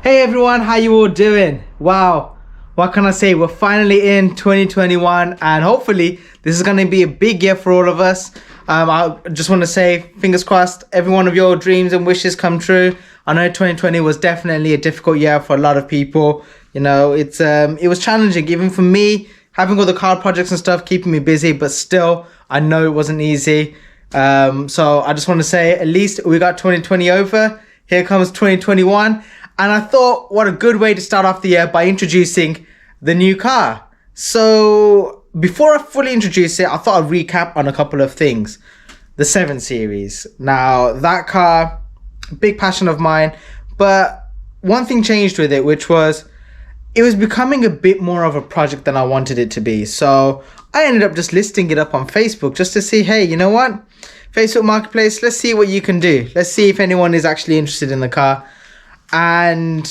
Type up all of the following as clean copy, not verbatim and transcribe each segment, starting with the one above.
Hey everyone, how you all doing? Wow, what can I say? We're finally in 2021 and hopefully this is going to be a big year for all of us. I just want to say, fingers crossed, every one of your dreams and wishes come true. I know 2020 was definitely a difficult year for a lot of people. You know, it was challenging, even for me, having all the car projects and stuff keeping me busy, but still, I know it wasn't easy. So I just want to say, at least we got 2020 over. Here comes 2021. And I thought, what a good way to start off the year by introducing the new car. So before I fully introduce it, I thought I'd recap on a couple of things. The 7 Series. Now, that car, big passion of mine. But one thing changed with it, which was it was becoming a bit more of a project than I wanted it to be. So I ended up just listing it up on Facebook just to see, hey, you know what? Facebook Marketplace, let's see what you can do. Let's see if anyone is actually interested in the car. And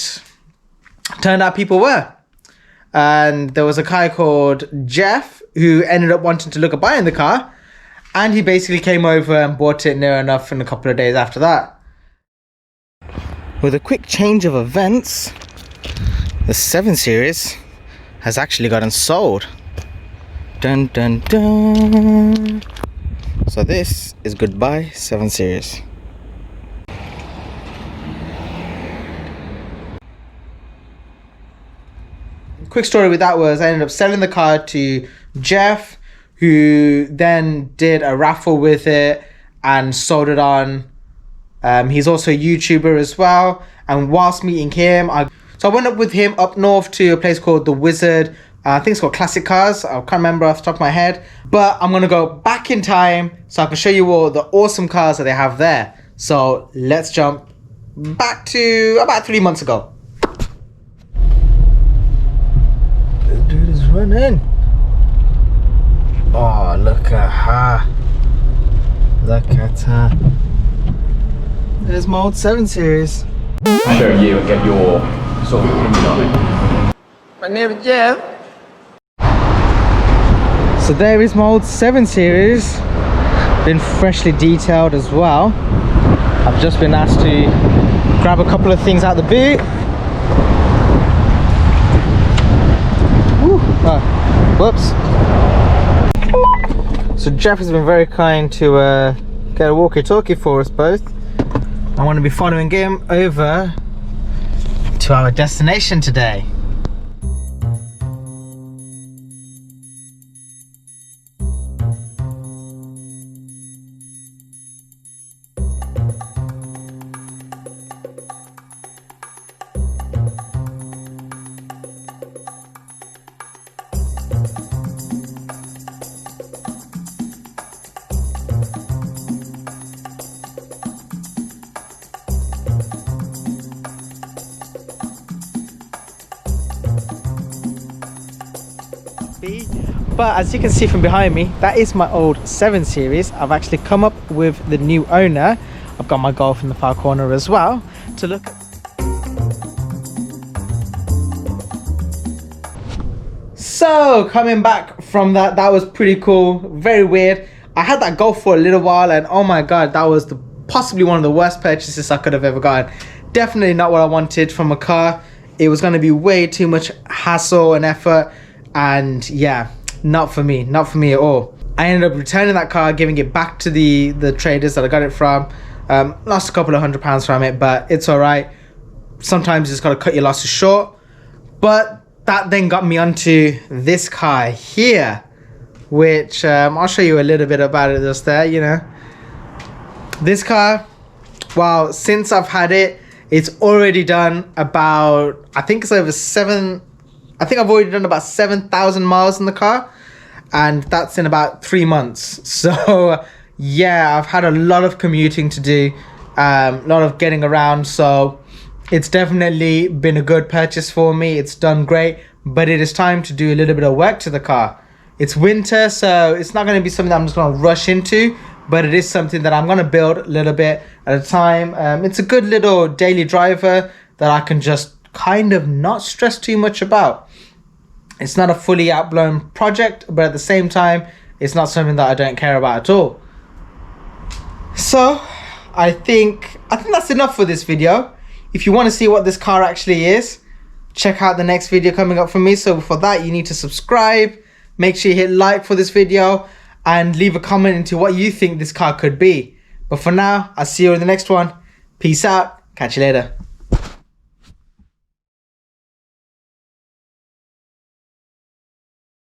turned out people were. And there was a guy called Jeff who ended up wanting to look at buying the car. And he basically came over and bought it near enough in a couple of days after that. With a quick change of events, the 7 Series has actually gotten sold. Dun dun dun. So this is goodbye 7 Series. Quick story with that was I ended up selling the car to Jeff, who then did a raffle with it and sold it on. He's also a YouTuber as well. And whilst meeting him, I went up with him up north to a place called The Wizard. I think it's called Classic Cars. I can't remember off the top of my head. But I'm going to go back in time so I can show you all the awesome cars that they have there. So let's jump back to about 3 months ago. This dude is running. Oh, look at her. Look at her. There's my old 7 Series. I'll show you and get your sort of opinion on it. My name is Jeff. So there is my old 7 Series, been freshly detailed as well. I've just been asked to grab a couple of things out the boot. Woo. Oh, whoops. So Jeff has been very kind to get a walkie-talkie for us both. I want to be following him over to our destination today. But as you can see from behind me, that is my old 7 Series. I've actually come up with the new owner. I've got my Golf in the far corner as well to look at. So coming back from that was pretty cool, very weird. I had that Golf for a little while and oh my god, that was possibly one of the worst purchases I could have ever gotten. Definitely not what I wanted from a car. It was going to be way too much hassle and effort, and yeah, not for me at all. I ended up returning that car, giving it back to the traders that I got it from. Lost a couple of £100 from it, but it's all right. Sometimes you just got to cut your losses short. But that then got me onto this car here, which I'll show you a little bit about it just there, you know. This car, wow, since I've had it, it's already done about, I think it's over I think I've already done about 7,000 miles in the car, and that's in about 3 months. So yeah, I've had a lot of commuting to do, a lot of getting around. So it's definitely been a good purchase for me. It's done great, but it is time to do a little bit of work to the car. It's winter, so it's not going to be something that I'm just going to rush into, but it is something that I'm going to build a little bit at a time. It's a good little daily driver that I can just kind of not stress too much about. It's not a fully outblown project, but at the same time, it's not something that I don't care about at all. So I think that's enough for this video. if you want to see what this car actually is, check out the next video coming up from me. So for that, you need to subscribe, make sure you hit like for this video, and leave a comment into what you think this car could be. But for now, I'll see you in the next one. Peace out. Catch you later.